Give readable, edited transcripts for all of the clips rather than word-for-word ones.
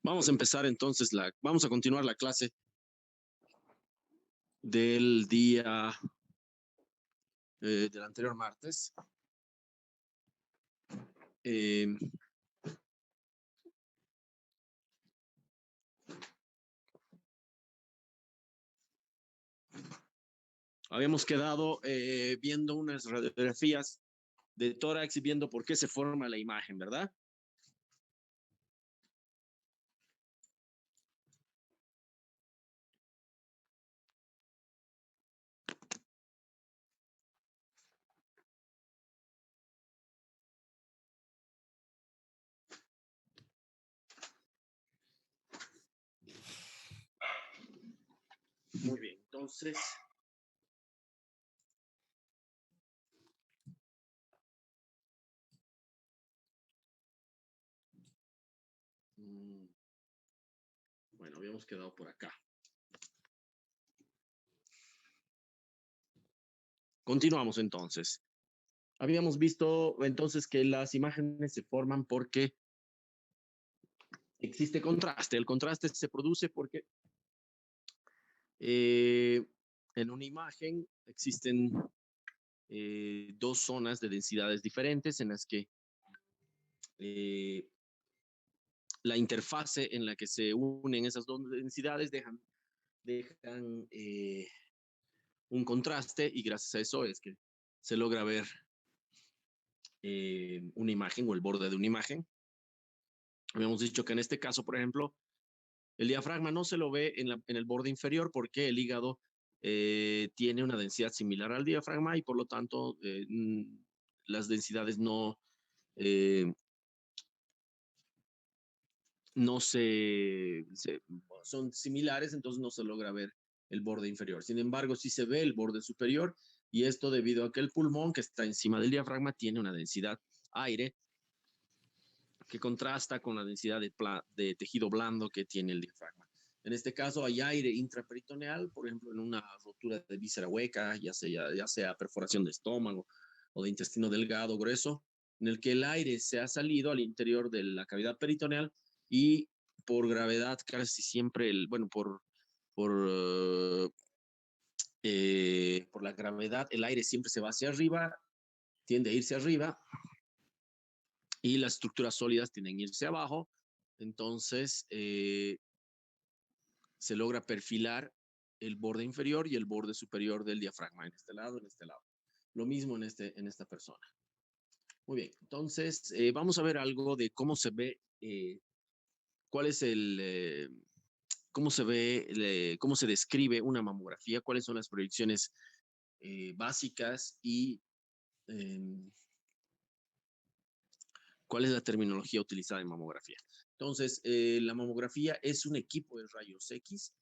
Vamos a empezar entonces vamos a continuar la clase del día del anterior martes. Habíamos quedado viendo unas radiografías de tórax y viendo por qué se forma la imagen, ¿verdad? Muy bien, entonces bueno, habíamos quedado por acá. Continuamos entonces. Habíamos visto entonces que las imágenes se forman porque existe contraste. El contraste se produce porque en una imagen existen dos zonas de densidades diferentes en las que la interfase en la que se unen esas dos densidades dejan un contraste, y gracias a eso es que se logra ver una imagen o el borde de una imagen. Habíamos dicho que en este caso, por ejemplo, el diafragma no se lo ve en el borde inferior porque el hígado tiene una densidad similar al diafragma y por lo tanto las densidades eh, no son similares, entonces no se logra ver el borde inferior. Sin embargo, sí se ve el borde superior, y esto debido a que el pulmón, que está encima del diafragma, tiene una densidad aire que contrasta con la densidad de tejido blando que tiene el diafragma. En este caso hay aire intraperitoneal, por ejemplo, en una rotura de víscera hueca, ya sea perforación de estómago o de intestino delgado grueso, en el que el aire se ha salido al interior de la cavidad peritoneal y por gravedad casi siempre, por la gravedad, el aire siempre se va hacia arriba, tiende a irse arriba, y las estructuras sólidas tienden a irse abajo. Entonces se logra perfilar el borde inferior y el borde superior del diafragma en este lado, en este lado. Lo mismo en esta persona. Muy bien, entonces vamos a ver algo de cómo se ve, cuál es cómo se ve, cómo se describe una mamografía, cuáles son las proyecciones básicas y cuál es la terminología utilizada en mamografía. Entonces, la mamografía es un equipo de rayos X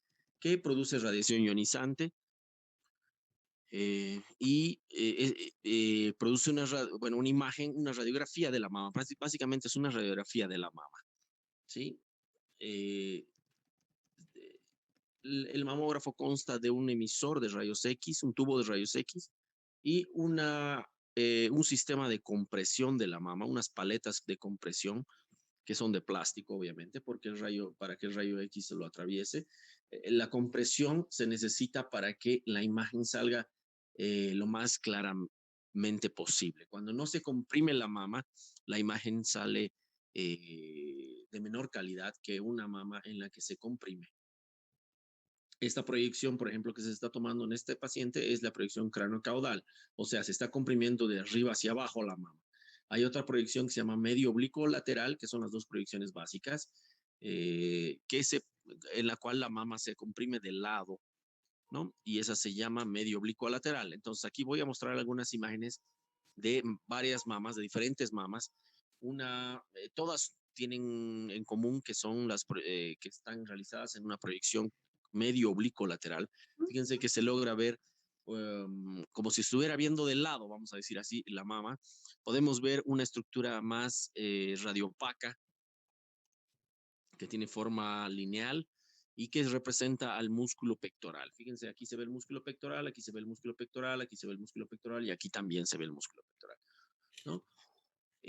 que produce radiación ionizante y produce una imagen, una radiografía de la mama. Básicamente es una radiografía de la mama, ¿sí? El mamógrafo consta de un emisor de rayos X, un tubo de rayos X y un sistema de compresión de la mama, unas paletas de compresión que son de plástico, obviamente, porque para que el rayo X se lo atraviese. La compresión se necesita para que la imagen salga lo más claramente posible. Cuando no se comprime la mama, la imagen sale de menor calidad que una mama en la que se comprime. Esta proyección, por ejemplo, que se está tomando en este paciente es la proyección craniocaudal, o sea, se está comprimiendo de arriba hacia abajo la mama. Hay otra proyección que se llama medio oblicuo lateral, que son las dos proyecciones básicas, en la cual la mama se comprime de lado, ¿no? Y esa se llama medio oblicuo lateral. Entonces, aquí voy a mostrar algunas imágenes de varias mamas, de diferentes mamas. Todas tienen en común que son que están realizadas en una proyección medio oblicuo lateral. Fíjense que se logra ver como si estuviera viendo de lado, vamos a decir así, la mama. Podemos ver una estructura más radiopaca, que tiene forma lineal y que representa al músculo pectoral. Fíjense, aquí se ve el músculo pectoral, aquí se ve el músculo pectoral, aquí se ve el músculo pectoral y aquí también se ve el músculo pectoral, ¿no?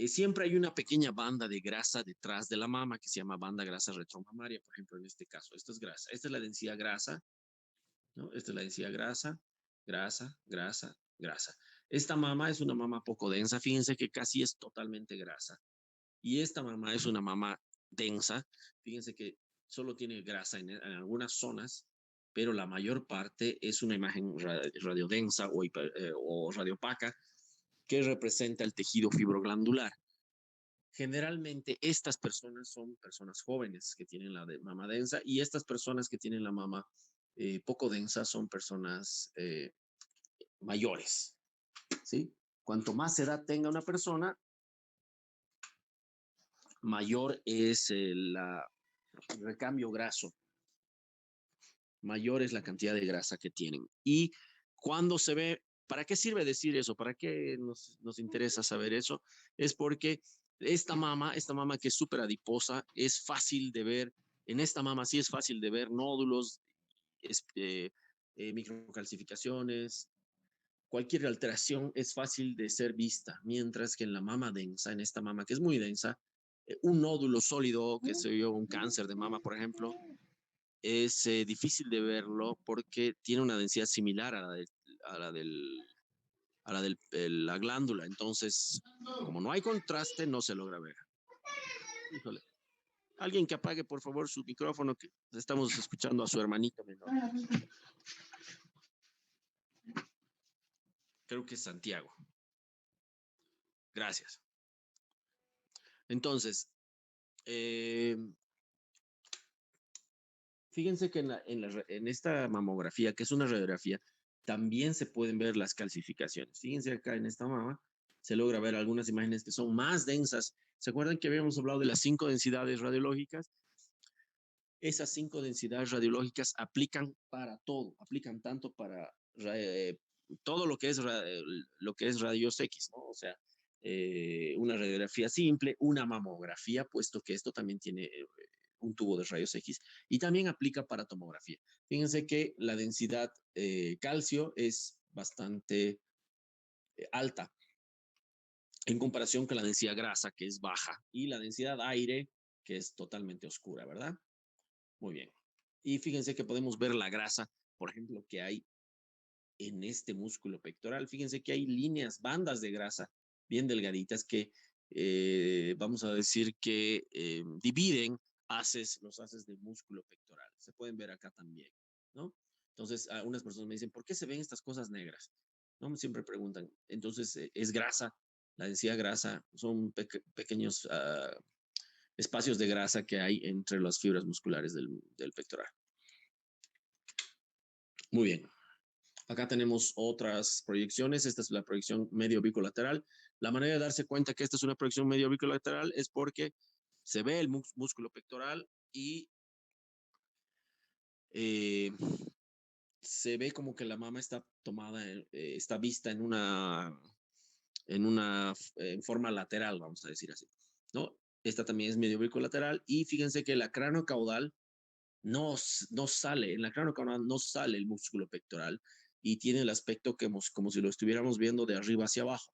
Siempre hay una pequeña banda de grasa detrás de la mama que se llama banda grasa retromamaria, por ejemplo, en este caso. Esto es grasa. Esta es la densidad grasa, ¿no? Esta es la densidad grasa, grasa, grasa, grasa. Esta mama es una mama poco densa. Fíjense que casi es totalmente grasa. Y esta mama es una mama densa. Fíjense que solo tiene grasa en algunas zonas, pero la mayor parte es una imagen radiodensa o radiopaca que representa el tejido fibroglandular. Generalmente estas personas son personas jóvenes que tienen la mama densa y estas personas que tienen la mama poco densa son personas mayores, ¿sí? Cuanto más edad tenga una persona, mayor es el recambio graso, mayor es la cantidad de grasa que tienen. Y cuando se ve, ¿para qué sirve decir eso? ¿Para qué nos interesa saber eso? Es porque esta mama que es súper adiposa, es fácil de ver. En esta mama sí es fácil de ver nódulos, microcalcificaciones, cualquier alteración es fácil de ser vista, mientras que en la mama densa, en esta mama que es muy densa, un nódulo sólido, que se vio un cáncer de mama, por ejemplo, es difícil de verlo porque tiene una densidad similar a la del, la glándula. Entonces, como no hay contraste, no se logra ver. Híjole. Alguien que apague, por favor, su micrófono, que estamos escuchando a su hermanito menor. Creo que es Santiago. Gracias. Entonces, eh, fíjense que en esta mamografía, que es una radiografía, también se pueden ver las calcificaciones. Fíjense acá en esta mama, se logra ver algunas imágenes que son más densas. ¿Se acuerdan que habíamos hablado de las 5 densidades radiológicas? Esas 5 densidades radiológicas aplican para todo, aplican tanto para todo lo que es rayos X, ¿no? O sea, una radiografía simple, una mamografía, puesto que esto también tiene un tubo de rayos X, y también aplica para tomografía. Fíjense que la densidad calcio es bastante alta en comparación con la densidad grasa, que es baja, y la densidad aire, que es totalmente oscura, ¿verdad? Muy bien. Y fíjense que podemos ver la grasa, por ejemplo, que hay en este músculo pectoral. Fíjense que hay líneas, bandas de grasa bien delgaditas que vamos a decir que dividen los haces del músculo pectoral. Se pueden ver acá también, ¿no? Entonces, algunas personas me dicen, ¿por qué se ven estas cosas negras? ¿No? Siempre preguntan. Entonces, es grasa, la densidad grasa, son pequeños espacios de grasa que hay entre las fibras musculares del pectoral. Muy bien. Acá tenemos otras proyecciones. Esta es la proyección medio bicolateral. La manera de darse cuenta que esta es una proyección medio bicolateral es porque se ve el músculo pectoral y eh, se ve como que la mama está tomada, está vista en forma lateral, vamos a decir así, ¿no? Esta también es medio bicolateral y fíjense que la cráneo-caudal no sale, en la cráneo-caudal no sale el músculo pectoral y tiene el aspecto como si lo estuviéramos viendo de arriba hacia abajo.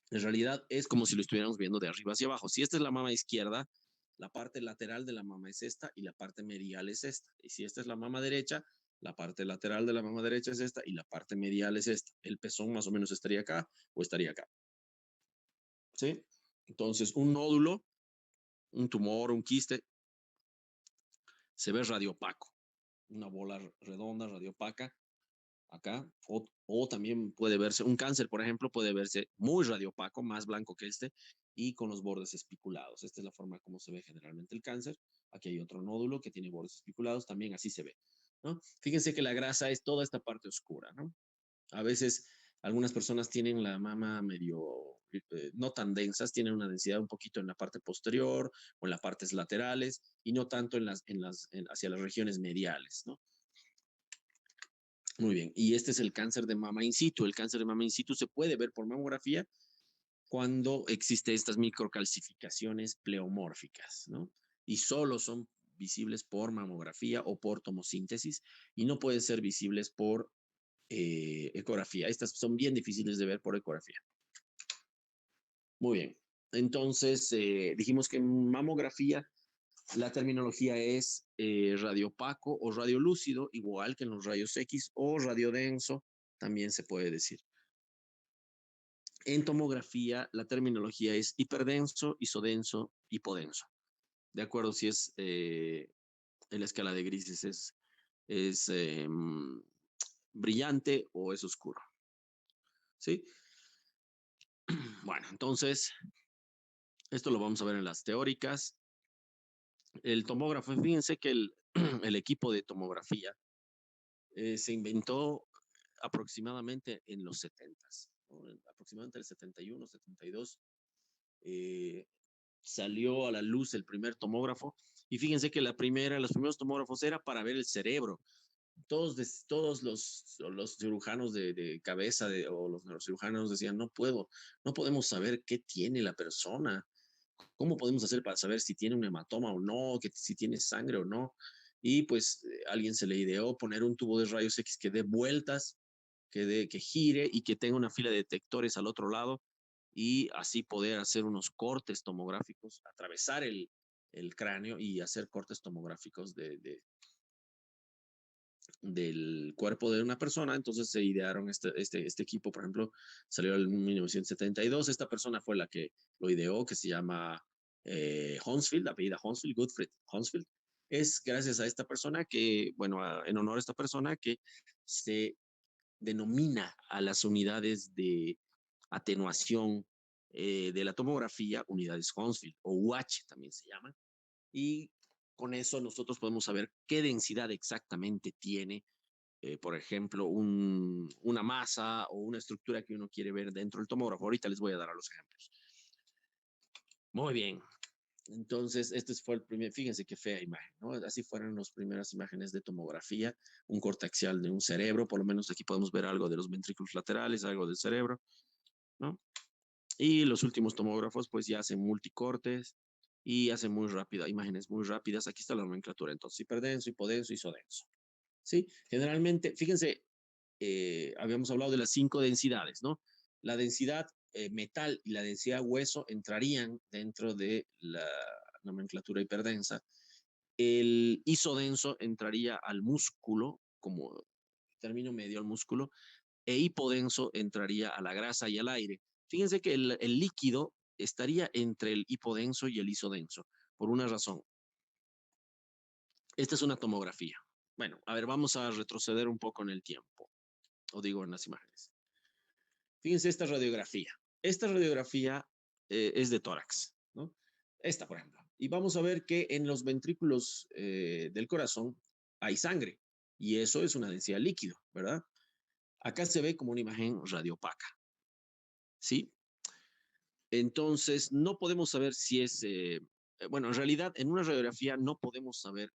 En realidad es como si lo estuviéramos viendo de arriba hacia abajo. Si esta es la mama izquierda, la parte lateral de la mama es esta y la parte medial es esta. Y si esta es la mama derecha, la parte lateral de la mama derecha es esta y la parte medial es esta. El pezón más o menos estaría acá o estaría acá. ¿Sí? Entonces, un nódulo, un tumor, un quiste, se ve radiopaco. Una bola redonda, radiopaca, acá, o también puede verse, un cáncer, por ejemplo, puede verse muy radiopaco, más blanco que este, y con los bordes espiculados. Esta es la forma como se ve generalmente el cáncer. Aquí hay otro nódulo que tiene bordes espiculados, también así se ve, ¿no? Fíjense que la grasa es toda esta parte oscura, ¿no? A veces algunas personas tienen la mama medio, no tan densas, tienen una densidad un poquito en la parte posterior o en las partes laterales y no tanto hacia las regiones mediales, ¿no? Muy bien, y este es el cáncer de mama in situ. El cáncer de mama in situ se puede ver por mamografía cuando existen estas microcalcificaciones pleomórficas, ¿no? Y solo son visibles por mamografía o por tomosíntesis y no pueden ser visibles por ecografía. Estas son bien difíciles de ver por ecografía. Muy bien. Entonces, dijimos que en mamografía la terminología es radiopaco o radiolúcido, igual que en los rayos X o radiodenso, también se puede decir. En tomografía, la terminología es hiperdenso, isodenso, hipodenso. De acuerdo si es en la escala de grises es brillante o es oscuro. ¿Sí? Bueno, entonces, esto lo vamos a ver en las teóricas. El tomógrafo, fíjense que el equipo de tomografía se inventó aproximadamente en los 70, ¿no? Aproximadamente el 71, 72, eh, salió a la luz el primer tomógrafo. Y fíjense que los primeros tomógrafos era para ver el cerebro. Todos los cirujanos de cabeza o los neurocirujanos decían, no podemos saber qué tiene la persona. ¿Cómo podemos hacer para saber si tiene un hematoma o no, si tiene sangre o no? Y pues alguien se le ideó poner un tubo de rayos X que dé vueltas, que gire y que tenga una fila de detectores al otro lado y así poder hacer unos cortes tomográficos, atravesar el cráneo y hacer cortes tomográficos del cuerpo de una persona. Entonces se idearon este equipo, por ejemplo, salió en 1972. Esta persona fue la que lo ideó, que se llama Hounsfield, apellida Hounsfield, Gottfried Hounsfield. Es gracias a esta persona que, bueno, en honor a esta persona que se denomina a las unidades de atenuación de la tomografía unidades Hounsfield o UH también se llama. Y con eso nosotros podemos saber qué densidad exactamente tiene por ejemplo, una masa o una estructura que uno quiere ver dentro del tomógrafo. Ahorita les voy a dar a los ejemplos. Muy bien. Entonces, este fue el primer, fíjense qué fea imagen, ¿no? Así fueron las primeras imágenes de tomografía, un corte axial de un cerebro, por lo menos aquí podemos ver algo de los ventrículos laterales, algo del cerebro, ¿no? Y los últimos tomógrafos, pues ya hacen multicortes y hacen muy rápida, imágenes muy rápidas. Aquí está la nomenclatura, entonces, hiperdenso, hipodenso, isodenso. ¿Sí? Generalmente, fíjense, habíamos hablado de las 5 densidades, ¿no? La densidad metal y la densidad hueso entrarían dentro de la nomenclatura hiperdensa. El isodenso entraría al músculo, como término medio al músculo, e hipodenso entraría a la grasa y al aire. Fíjense que el líquido estaría entre el hipodenso y el isodenso, por una razón. Esta es una tomografía. Bueno, a ver, vamos a retroceder un poco en el tiempo, o digo en las imágenes. Fíjense esta radiografía. Esta radiografía es de tórax, ¿no? Esta, por ejemplo. Y vamos a ver que en los ventrículos del corazón hay sangre y eso es una densidad líquido, ¿verdad? Acá se ve como una imagen radiopaca, ¿sí? Entonces, no podemos saber si es, bueno, en realidad en una radiografía no podemos saber,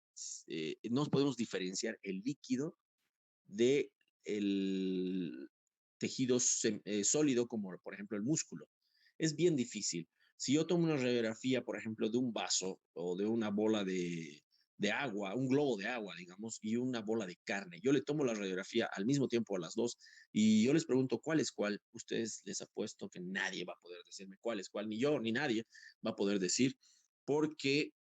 no podemos diferenciar el líquido de el tejido sólido, como por ejemplo el músculo. Es bien difícil. Si yo tomo una radiografía, por ejemplo, de un vaso o de una bola de agua, un globo de agua, digamos, y una bola de carne, yo le tomo la radiografía al mismo tiempo a las dos y yo les pregunto cuál es cuál, ustedes les apuesto que nadie va a poder decirme cuál es cuál, ni yo ni nadie va a poder decir, porque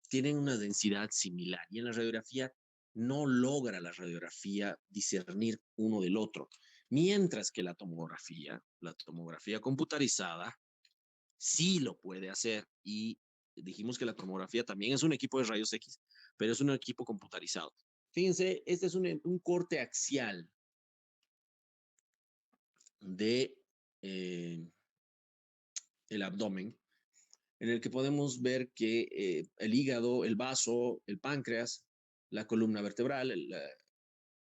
tienen una densidad similar. Y en la radiografía no logra la radiografía discernir uno del otro. Mientras que la tomografía computarizada, sí lo puede hacer. Y dijimos que la tomografía también es un equipo de rayos X, pero es un equipo computarizado. Fíjense, este es un corte axial de el abdomen, en el que podemos ver que el hígado, el vaso, el páncreas, la columna vertebral,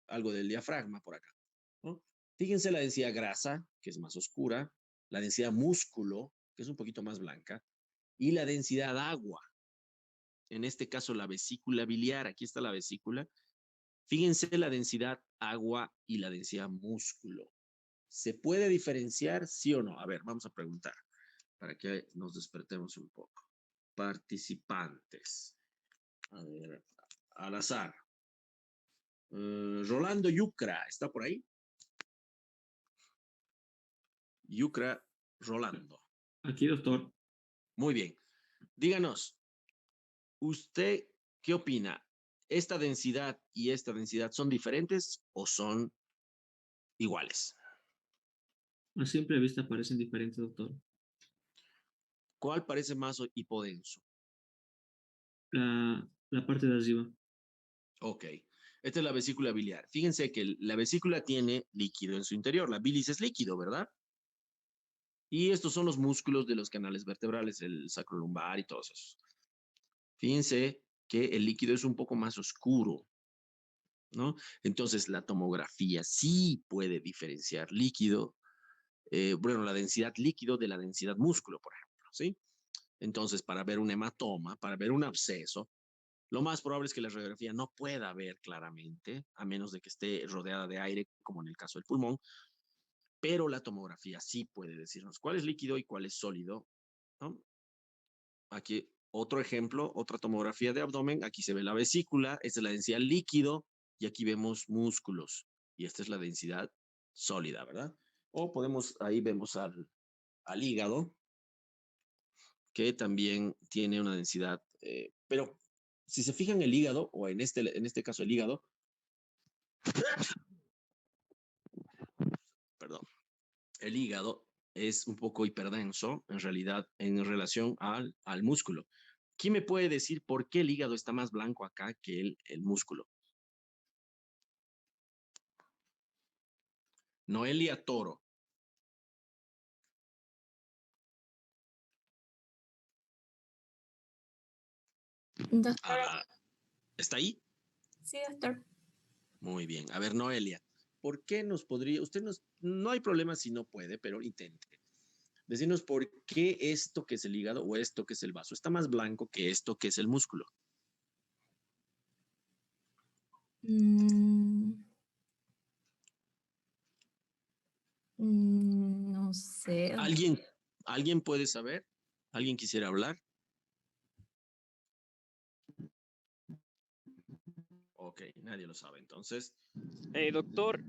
algo del diafragma por acá, ¿no? Fíjense la densidad grasa, que es más oscura, la densidad músculo, que es un poquito más blanca, y la densidad agua, en este caso la vesícula biliar, aquí está la vesícula. Fíjense la densidad agua y la densidad músculo. ¿Se puede diferenciar, sí o no? A ver, vamos a preguntar para que nos despertemos un poco. Participantes. A ver, al azar. Rolando Yucra, ¿está por ahí? Yucra Rolando. Aquí, doctor. Muy bien. Díganos, ¿usted qué opina? ¿Esta densidad y esta densidad son diferentes o son iguales? A simple vista parecen diferentes, doctor. ¿Cuál parece más hipodenso? La parte de arriba. Ok. Esta es la vesícula biliar. Fíjense que la vesícula tiene líquido en su interior. La bilis es líquido, ¿verdad? Y estos son los músculos de los canales vertebrales, el sacrolumbar y todos esos. Fíjense que el líquido es un poco más oscuro, ¿no? Entonces la tomografía sí puede diferenciar líquido, bueno, la densidad líquido de la densidad músculo, por ejemplo, ¿sí? Entonces, para ver un hematoma, para ver un absceso, lo más probable es que la radiografía no pueda ver claramente, a menos de que esté rodeada de aire, como en el caso del pulmón, pero la tomografía sí puede decirnos cuál es líquido y cuál es sólido, ¿no? Aquí otro ejemplo, otra tomografía de abdomen, aquí se ve la vesícula, esta es la densidad líquido y aquí vemos músculos y esta es la densidad sólida, ¿verdad? O podemos, ahí vemos al hígado, que también tiene una densidad, pero si se fijan el hígado, o en este caso el hígado, perdón, el hígado es un poco hiperdenso en realidad en relación al músculo. ¿Quién me puede decir por qué el hígado está más blanco acá que el músculo? Noelia Toro. Doctor, Ah, ¿está ahí? sí, doctor. Muy bien. A ver, Noelia, ¿por qué nos podría, usted nos, no hay problema si no puede, pero intente. Decirnos por qué esto que es el hígado o esto que es el vaso está más blanco que esto que es el músculo. Mm, no sé. ¿Alguien, alguien puede saber? ¿Alguien quisiera hablar? Ok, nadie lo sabe. Entonces, Doctor,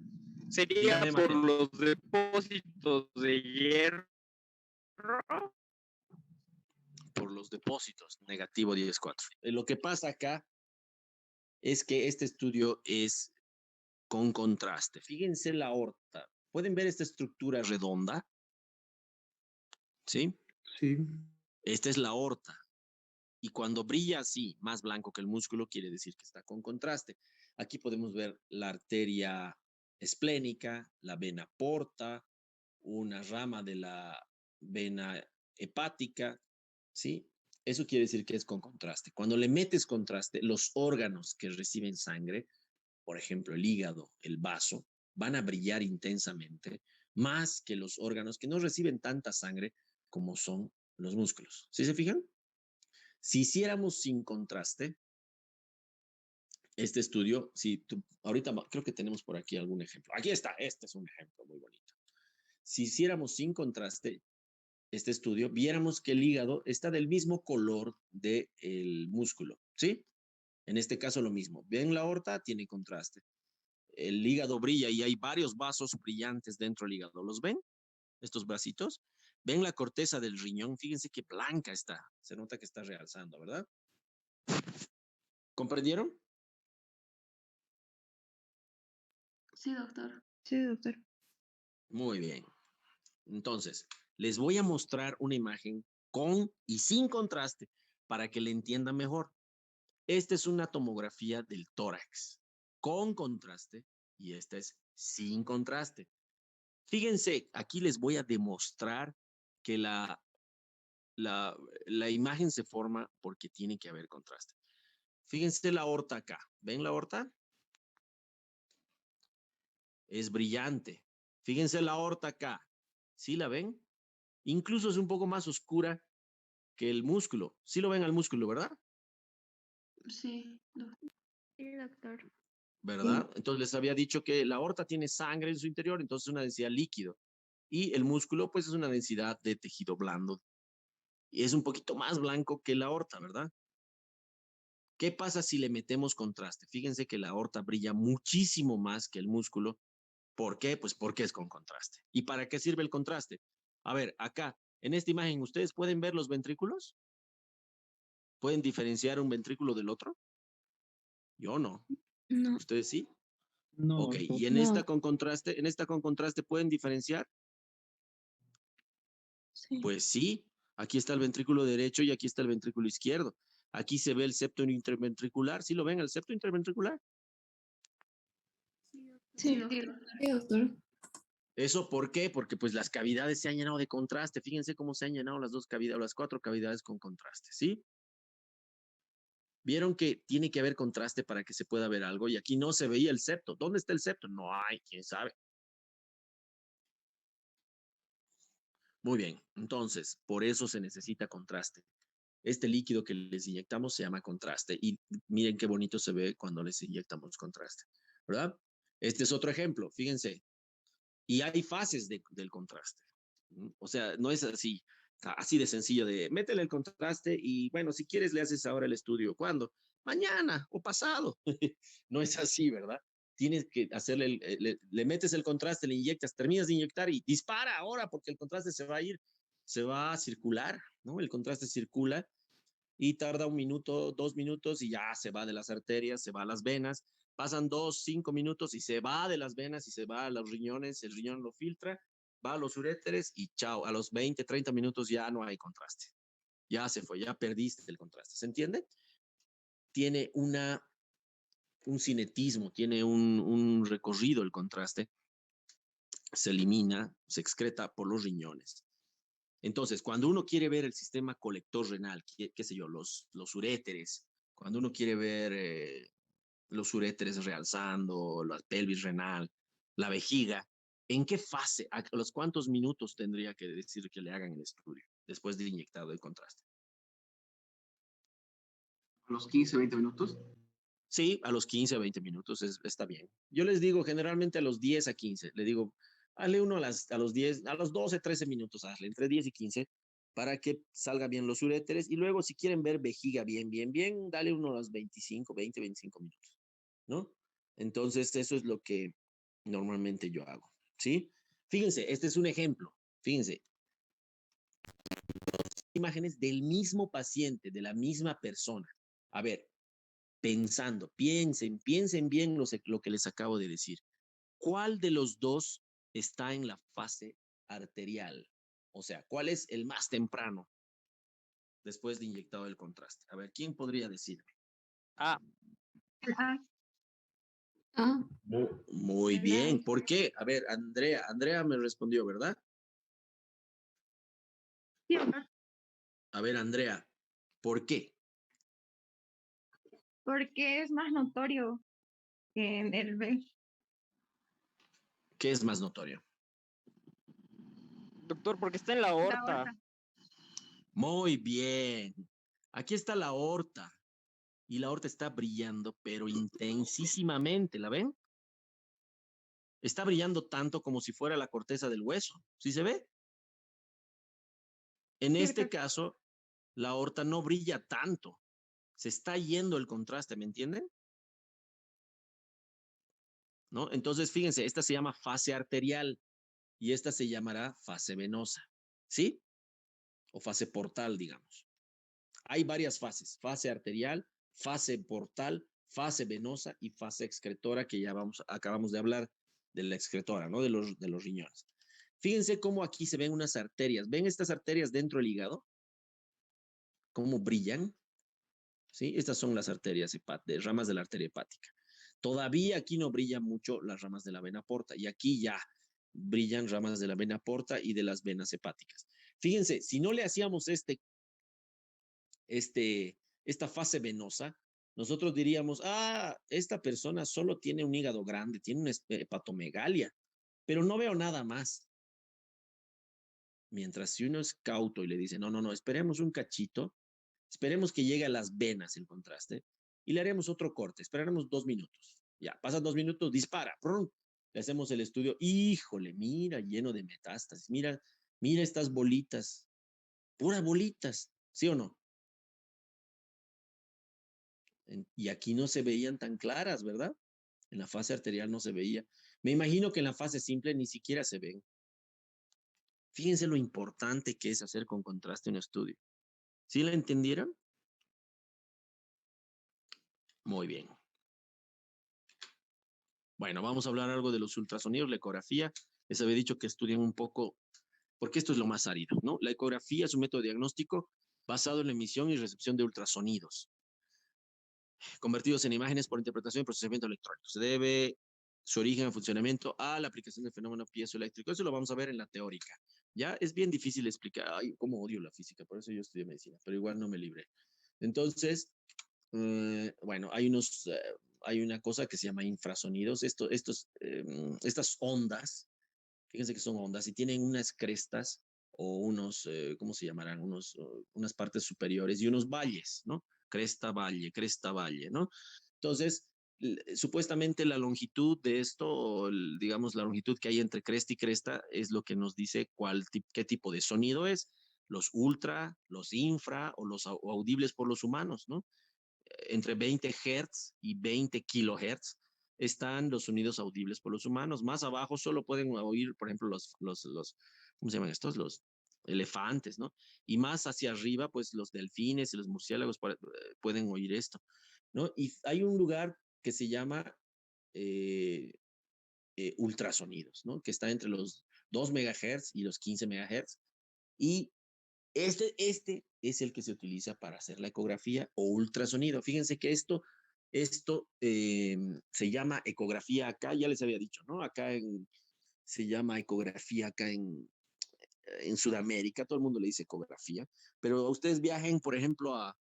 sería dígame, por Mateo. los depósitos de hierro. Por los depósitos, negativo 10,4. Lo que pasa acá es que este estudio es con contraste. Fíjense la aorta. ¿Pueden ver esta estructura redonda? ¿Sí? Sí. Esta es la aorta. Y cuando brilla así, más blanco que el músculo, quiere decir que está con contraste. Aquí podemos ver la arteria esplénica, la vena porta, una rama de la vena hepática, ¿sí? Eso quiere decir que es con contraste. Cuando le metes contraste, los órganos que reciben sangre, por ejemplo, el hígado, el vaso, van a brillar intensamente, más que los órganos que no reciben tanta sangre como son los músculos. ¿Sí se fijan? Si hiciéramos sin contraste, este estudio, si tú, ahorita creo que tenemos por aquí algún ejemplo. Aquí está, este es un ejemplo muy bonito. Si hiciéramos sin contraste este estudio, viéramos que el hígado está del mismo color del músculo, ¿sí? En este caso lo mismo. ¿Ven la aorta? Tiene contraste. El hígado brilla y hay varios vasos brillantes dentro del hígado. ¿Los ven? Estos bracitos. ¿Ven la corteza del riñón? Fíjense qué blanca está. Se nota que está realzando, ¿verdad? ¿Comprendieron? Sí, doctor. Sí, doctor. Muy bien. Entonces, les voy a mostrar una imagen con y sin contraste para que le entiendan mejor. Esta es una tomografía del tórax con contraste y esta es sin contraste. Fíjense, aquí les voy a demostrar que la, la imagen se forma porque tiene que haber contraste. Fíjense la aorta acá. ¿Ven la aorta? Es brillante. Fíjense la aorta acá. ¿Sí la ven? Incluso es un poco más oscura que el músculo. Sí lo ven al músculo, ¿verdad? Sí, doctor. Sí, doctor. ¿Verdad? Entonces les había dicho que la aorta tiene sangre en su interior, entonces es una densidad líquido. Y el músculo, pues es una densidad de tejido blando. Y es un poquito más blanco que la aorta, ¿verdad? ¿Qué pasa si le metemos contraste? Fíjense que la aorta brilla muchísimo más que el músculo. ¿Por qué? Pues porque es con contraste. ¿Y para qué sirve el contraste? A ver, acá En esta imagen, ¿ustedes pueden ver los ventrículos? ¿Pueden diferenciar un ventrículo del otro? Yo no. No, ¿Ustedes sí? No, Ok, doctor. y en No. esta con contraste, ¿pueden diferenciar? sí. Pues sí, aquí está el ventrículo derecho y aquí está el ventrículo izquierdo. Aquí se ve el septo interventricular. ¿Sí lo ven, el septo interventricular? Sí, Sí, doctor. sí, doctor. ¿Eso por qué? Porque pues las cavidades se han llenado de contraste. Fíjense cómo se han llenado las dos cavidades, las 4 cavidades con contraste, ¿sí? Vieron que tiene que haber contraste para que se pueda ver algo y aquí no se veía el septo. ¿Dónde está el septo? No hay, quién sabe. Muy bien, entonces, por eso se necesita contraste. Este líquido que les inyectamos se llama contraste y miren qué bonito se ve cuando les inyectamos contraste, ¿verdad? Este es otro ejemplo, fíjense. Y hay fases del contraste. O sea, no es así de sencillo de métele el contraste y bueno, si quieres le haces ahora el estudio. ¿Cuándo? Mañana o pasado. No es así, ¿verdad? Tienes que hacerle, le metes el contraste, le inyectas, terminas de inyectar y dispara ahora porque el contraste se va a ir, se va a circular, ¿no? El contraste circula y tarda 1 minuto, 2 minutos y ya se va de las arterias, se va a las venas. Pasan 2, 5 minutos y se va de las venas y se va a los riñones, el riñón lo filtra, va a los uréteres y chao, a los 20, 30 minutos ya no hay contraste. Ya se fue, ya perdiste el contraste. ¿Se entiende? Tiene un cinetismo, tiene un recorrido el contraste, se elimina, se excreta por los riñones. Entonces, cuando uno quiere ver el sistema colector renal, qué sé yo, los uréteres, cuando uno quiere ver los uréteres realzando, la pelvis renal, la vejiga, ¿en qué fase, a los cuántos minutos tendría que decir que le hagan el estudio después de inyectado el contraste? A los 15, 20 minutos. Sí, a los 15 a 20 minutos está bien. Yo les digo generalmente a los 10 a 15. Le digo, hazle uno a los 10, a los 12, 13 minutos, hazle entre 10 y 15 para que salga bien los uréteres. Y luego, si quieren ver vejiga bien, bien, bien, dale uno a los 25, 20, 25 minutos, ¿no? Entonces, eso es lo que normalmente yo hago, ¿sí? Fíjense, este es un ejemplo. Fíjense, imágenes del mismo paciente, de la misma persona. A ver, pensando, piensen bien lo que les acabo de decir. ¿Cuál de los dos está en la fase arterial? O sea, ¿cuál es el más temprano después de inyectado el contraste? A ver, ¿quién podría decirme? Ah, Ah, Ah, Muy bien. ¿Por qué? A ver, Andrea me respondió, ¿verdad? sí, doctor. A ver, Andrea, ¿por qué? Porque es más notorio que en el B. ¿Qué es más notorio? doctor, porque está en la La aorta. aorta. Muy bien. Aquí está la aorta. Y la aorta está brillando, pero intensísimamente, ¿la ven? Está brillando tanto como si fuera la corteza del hueso. ¿Sí se ve? En Sí, este doctor. caso, la aorta no brilla tanto. Se está yendo el contraste, ¿me entienden? ¿No? Entonces, fíjense, esta se llama fase arterial y esta se llamará fase venosa. ¿Sí? O fase portal, digamos. Hay varias fases, fase arterial, fase portal, fase venosa y fase excretora, que ya acabamos de hablar de la excretora, ¿no? De los riñones. Fíjense cómo aquí se ven unas arterias. ¿Ven estas arterias dentro del hígado? ¿Cómo brillan? ¿Sí? Estas son las arterias ramas de la arteria hepática. Todavía aquí no brillan mucho las ramas de la vena porta y aquí ya brillan ramas de la vena porta y de las venas hepáticas. Fíjense, si no le hacíamos esta fase venosa, nosotros diríamos, esta persona solo tiene un hígado grande, tiene una hepatomegalia, pero no veo nada más. Mientras si uno es cauto y le dice, no, no, no, esperemos un cachito, esperemos que llegue a las venas el contraste y le haremos otro corte, esperaremos 2 minutos. Ya, pasan 2 minutos, dispara, ¡prum! Le hacemos el estudio, híjole, mira, lleno de metástasis, mira estas bolitas, puras bolitas, ¿sí o no? Y aquí no se veían tan claras, ¿verdad? En la fase arterial no se veía. Me imagino que en la fase simple ni siquiera se ven. Fíjense lo importante que es hacer con contraste un estudio. ¿Sí la entendieron? Muy bien. Bueno, vamos a hablar algo de los ultrasonidos, la ecografía. Les había dicho que estudien un poco, porque esto es lo más árido, ¿no? La ecografía es un método diagnóstico basado en la emisión y recepción de ultrasonidos, convertidos en imágenes por interpretación y procesamiento electrónico. Se debe su origen y funcionamiento a la aplicación del fenómeno piezoeléctrico. Eso lo vamos a ver en la teórica. Ya es bien difícil explicar. Ay, cómo odio la física, por eso yo estudié medicina, pero igual no me libré. Entonces, bueno, hay una cosa que se llama infrasonidos. Estas ondas, fíjense que son ondas y tienen unas crestas o unos, ¿cómo se llamarán? Unas partes superiores y unos valles, ¿no? Cresta, valle, ¿no? Entonces, supuestamente la longitud de esto, o digamos la longitud que hay entre cresta y cresta, es lo que nos dice qué tipo de sonido es. Los ultra, los infra o los audibles por los humanos, ¿no? Entre 20 Hz y 20 kilohertz están los sonidos audibles por los humanos. Más abajo solo pueden oír, por ejemplo, ¿cómo se llaman estos? Los elefantes, ¿no? Y más hacia arriba, pues los delfines y los murciélagos pueden oír esto, ¿no? Y hay un lugar que se llama eh, ultrasonidos, ¿no? Que está entre los 2 megahertz y los 15 megahertz. Y este es el que se utiliza para hacer la ecografía o ultrasonido. Fíjense que esto se llama ecografía acá, ya les había dicho, ¿no? Se llama ecografía acá en Sudamérica, todo el mundo le dice ecografía, pero ustedes viajen, por ejemplo, a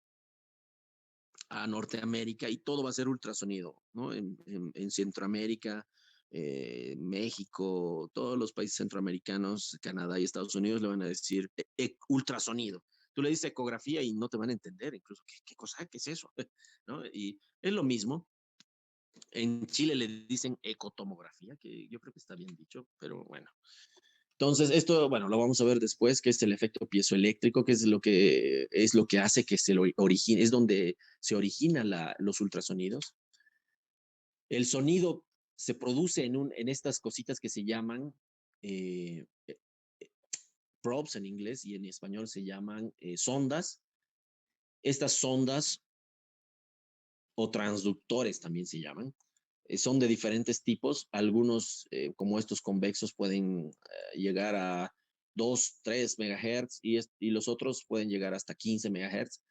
Norteamérica y todo va a ser ultrasonido, ¿no? En Centroamérica, México, todos los países centroamericanos, Canadá y Estados Unidos le van a decir ultrasonido. Tú le dices ecografía y no te van a entender, incluso, ¿qué cosa? ¿Qué es eso? ¿No? Y es lo mismo. En Chile le dicen ecotomografía, que yo creo que está bien dicho, pero bueno. Entonces, esto, bueno, lo vamos a ver después, que es el efecto piezoeléctrico, que es lo que hace que se lo origine, es donde se originan los ultrasonidos. El sonido se produce en estas cositas que se llaman eh, eh, probes en inglés y en español se llaman sondas. Estas sondas o transductores también se llaman. Son de diferentes tipos. Algunos, como estos convexos, pueden llegar a 2, 3 megahertz y los otros pueden llegar hasta 15 megahertz.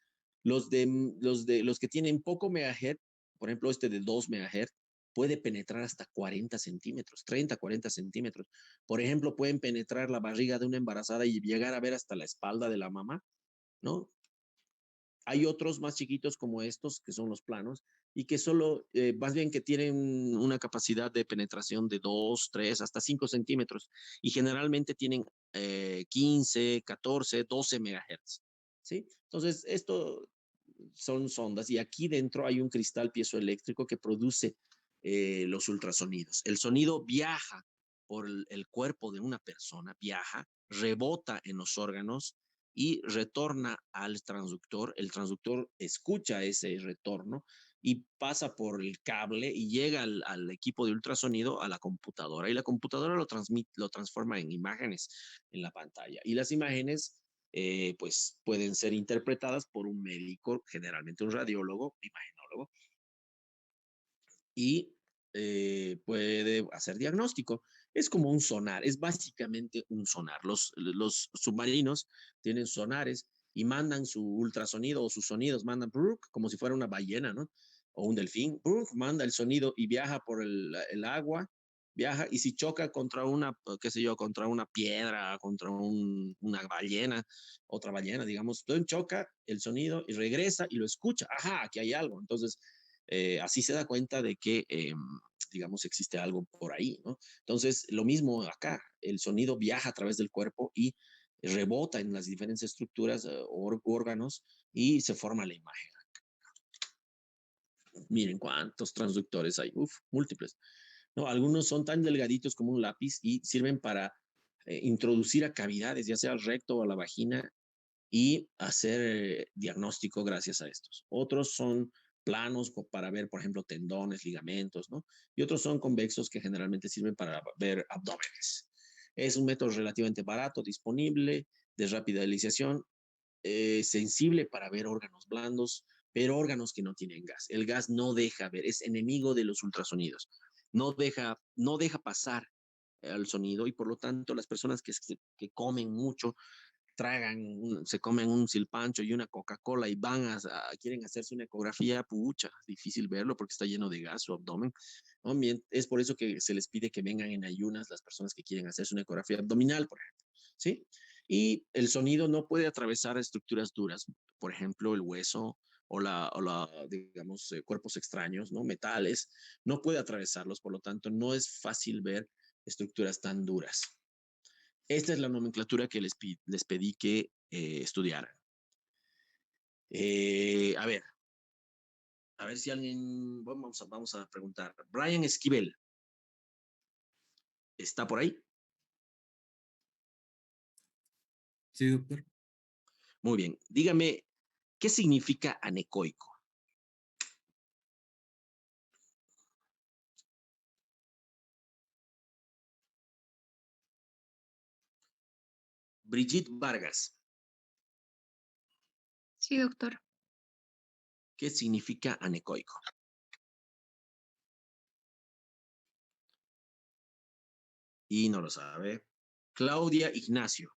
Los que tienen poco megahertz, por ejemplo, este de 2 megahertz, puede penetrar hasta 40 centímetros, 30, 40 centímetros. Por ejemplo, pueden penetrar la barriga de una embarazada y llegar a ver hasta la espalda de la mamá, ¿no? Hay otros más chiquitos como estos, que son los planos, y que solo, más bien que tienen una capacidad de penetración de 2, 3, hasta 5 centímetros, y generalmente tienen 15, 14, 12 megahertz, ¿sí? Entonces, esto son sondas, y aquí dentro hay un cristal piezoeléctrico que produce los ultrasonidos. El sonido viaja por el cuerpo de una persona, viaja, rebota en los órganos, y retorna al transductor. El transductor escucha ese retorno y pasa por el cable y llega al equipo de ultrasonido, a la computadora, y la computadora lo transforma en imágenes en la pantalla. Y las imágenes pues pueden ser interpretadas por un médico, generalmente un radiólogo, imagenólogo, y puede hacer diagnóstico. Es como un sonar, es básicamente un sonar. Los submarinos tienen sonares y mandan su ultrasonido o sus sonidos, mandan como si fuera una ballena, ¿no? O un delfín, manda el sonido y viaja por el agua, viaja, y si choca contra qué sé yo, contra una piedra, contra una ballena, otra ballena, digamos, entonces choca el sonido y regresa y lo escucha. Ajá, aquí hay algo. Entonces, así se da cuenta de que, digamos, existe algo por ahí, ¿no? Entonces, lo mismo acá, el sonido viaja a través del cuerpo y rebota en las diferentes estructuras, órganos, y se forma la imagen. Miren cuántos transductores hay, múltiples. ¿No? Algunos son tan delgaditos como un lápiz y sirven para introducir a cavidades, ya sea al recto o a la vagina, y hacer diagnóstico gracias a estos. Otros son planos para ver, por ejemplo, tendones, ligamentos, ¿no? Y otros son convexos que generalmente sirven para ver abdómenes. Es un método relativamente barato, disponible, de rápida realización, sensible para ver órganos blandos, pero órganos que no tienen gas. El gas no deja ver, es enemigo de los ultrasonidos. No deja pasar al sonido y por lo tanto las personas que comen mucho, se comen un silpancho y una Coca-Cola y quieren hacerse una ecografía, pucha, difícil verlo porque está lleno de gas su abdomen. ¿No? Es por eso que se les pide que vengan en ayunas las personas que quieren hacerse una ecografía abdominal, por ejemplo, ¿sí? Y el sonido no puede atravesar estructuras duras, por ejemplo, el hueso digamos, cuerpos extraños, ¿no? Metales, no puede atravesarlos, por lo tanto, no es fácil ver estructuras tan duras. Esta es la nomenclatura que les pedí que estudiaran. A ver si alguien, vamos a preguntar. Brian Esquivel, ¿está por ahí? Sí, doctor. Muy bien, dígame, ¿qué significa anecoico? Brigitte Vargas, Sí, doctor. ¿qué significa anecoico? Y no lo sabe. Claudia Ignacio,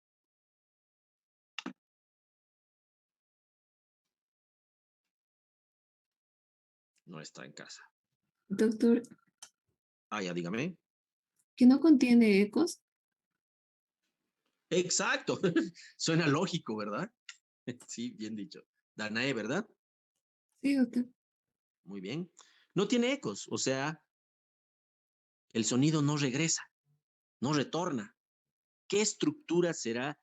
no está en casa. Doctor, Ya dígame. ¿que no contiene ecos? Exacto, suena lógico, ¿verdad? Sí, bien dicho. Danae, ¿verdad? Sí, doctor. Muy bien. No tiene ecos, o sea, el sonido no regresa, no retorna. ¿Qué estructura será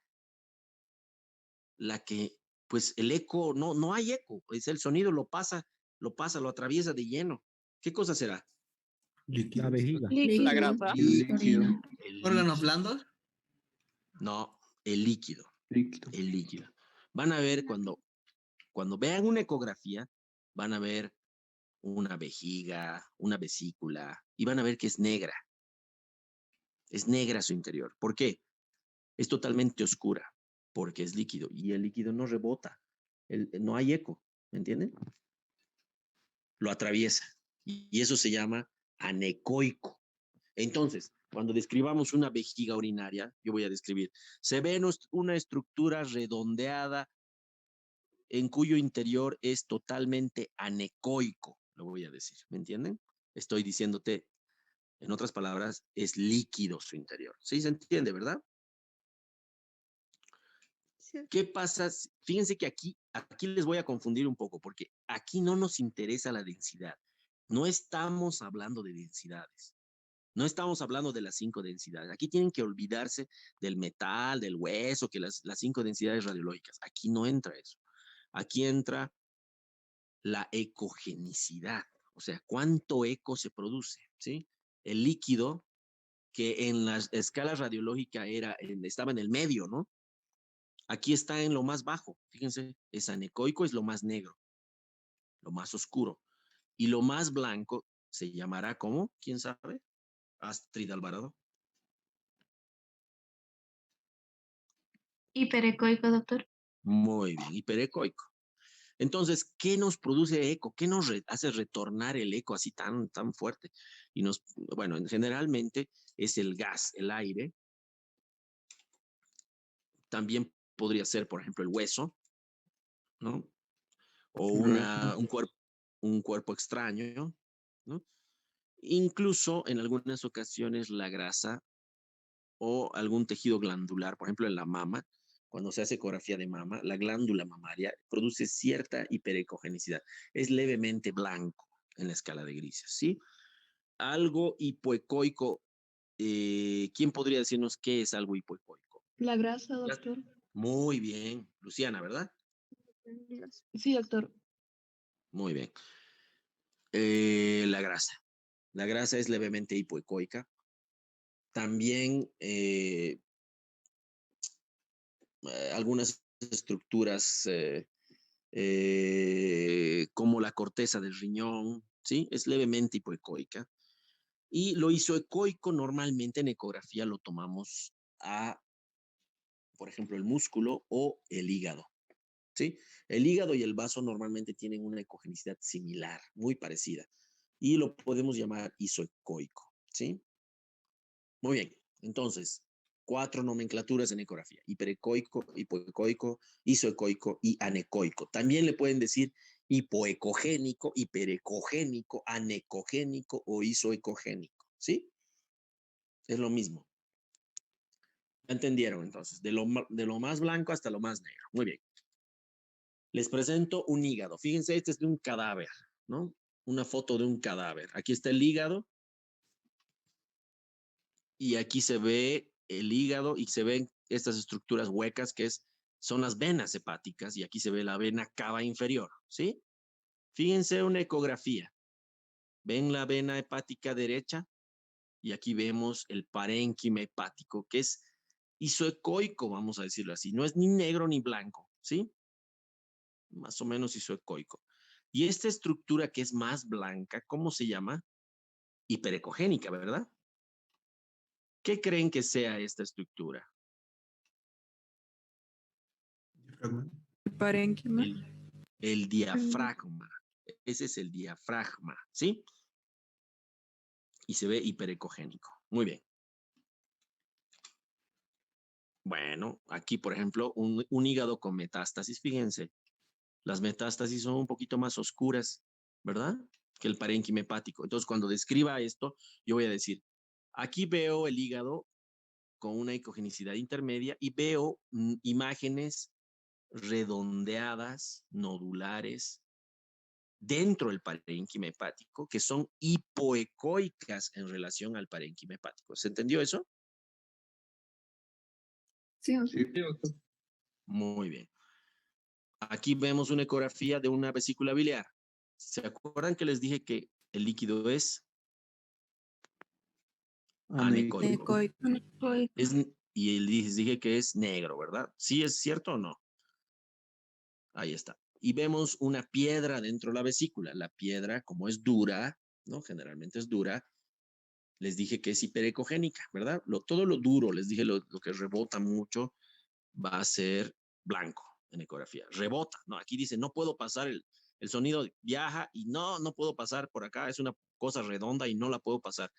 la que, pues el eco, no hay eco, es el sonido lo atraviesa de lleno? ¿Qué cosa será? Líquido. La vejiga. La Líquido, grasa. Líquido. orina. El ¿Órganos líquido. blandos? No, el líquido, Líquido. el líquido. Van a ver cuando vean una ecografía, van a ver una vejiga, una vesícula, y van a ver que es negra. Es negra su interior. ¿Por qué? Es totalmente oscura, porque es líquido, y el líquido no rebota, no hay eco, ¿me entienden? Lo atraviesa, y eso se llama anecoico. Entonces, cuando describamos una vejiga urinaria, yo voy a describir, se ve una estructura redondeada en cuyo interior es totalmente anecoico, lo voy a decir, ¿me entienden? Estoy diciéndote, en otras palabras, es líquido su interior. ¿Sí se entiende, verdad? ¿Qué pasa? Fíjense que aquí les voy a confundir un poco, porque aquí no nos interesa la densidad. No estamos hablando de densidades. No estamos hablando de las 5 densidades. Aquí tienen que olvidarse del metal, del hueso, que las 5 densidades radiológicas. Aquí no entra eso. Aquí entra la ecogenicidad, o sea, cuánto eco se produce, ¿sí? El líquido que en la escala radiológica estaba en el medio, ¿no? Aquí está en lo más bajo, fíjense, es anecoico, es lo más negro, lo más oscuro. Y lo más blanco se llamará ¿cómo? ¿Quién sabe? Astrid Alvarado. Hiperecoico, doctor. Muy bien, hiperecoico. Entonces, ¿qué nos produce eco? ¿Qué nos hace retornar el eco así tan, tan fuerte? Bueno, generalmente es el gas, el aire. También podría ser, por ejemplo, el hueso, ¿no? O un cuerpo extraño, ¿no? Incluso en algunas ocasiones la grasa o algún tejido glandular, por ejemplo en la mama, cuando se hace ecografía de mama, la glándula mamaria produce cierta hiperecogenicidad. Es levemente blanco en la escala de grises, ¿sí? Algo hipoecoico. ¿Quién podría decirnos qué es algo hipoecoico? La grasa, doctor. Muy bien, Luciana, ¿verdad? Sí, doctor. Muy bien. La grasa. La grasa es levemente hipoecoica. También algunas estructuras como la corteza del riñón, ¿sí? Es levemente hipoecoica. Y lo isoecoico normalmente en ecografía lo tomamos a, por ejemplo, el músculo o el hígado. ¿Sí? El hígado y el vaso normalmente tienen una ecogenicidad similar, muy parecida, y lo podemos llamar isoecoico. ¿Sí? Muy bien. Entonces, 4 nomenclaturas en ecografía: hiperecoico, hipoecoico, isoecoico y anecoico. También le pueden decir hipoecogénico, hiperecogénico, anecogénico o isoecogénico. ¿Sí? Es lo mismo. ¿Ya entendieron entonces? De lo más blanco hasta lo más negro. Muy bien. Les presento un hígado. Fíjense, este es de un cadáver, ¿no? Una foto de un cadáver. Aquí está el hígado y aquí se ve el hígado y se ven estas estructuras huecas son las venas hepáticas, y aquí se ve la vena cava inferior, ¿sí? Fíjense una ecografía. ¿Ven la vena hepática derecha? Y aquí vemos el parénquima hepático, que es isoecoico, vamos a decirlo así. No es ni negro ni blanco, ¿sí? Más o menos isoecoico. Y esta estructura que es más blanca, ¿cómo se llama? Hiperecogénica, ¿verdad? ¿Qué creen que sea esta estructura? Parénquima. El diafragma. Ese es el diafragma, ¿sí? Y se ve hiperecogénico. Muy bien. Bueno, aquí, por ejemplo, un hígado con metástasis. Fíjense, las metástasis son un poquito más oscuras, ¿verdad? Que el parénquima hepático. Entonces, cuando describa esto, yo voy a decir, aquí veo el hígado con una ecogenicidad intermedia y veo imágenes redondeadas, nodulares, dentro del parénquima hepático, que son hipoecoicas en relación al parénquima hepático. ¿Se entendió eso? Sí, doctor. Sí. Sí, doctor. Muy bien. Aquí vemos una ecografía de una vesícula biliar. ¿Se acuerdan que les dije que el líquido es anecoico? Anecoico. Y les dije que es negro, ¿verdad? ¿Sí es cierto o no? Ahí está. Y vemos una piedra dentro de la vesícula. La piedra, como es dura, ¿no? Generalmente es dura. Les dije que es hiperecogénica, ¿verdad? Todo lo duro, les dije lo que rebota mucho, va a ser blanco en ecografía. Rebota, ¿no? Aquí dice, no puedo pasar, el sonido viaja y no puedo pasar por acá, es una cosa redonda y no la puedo pasar.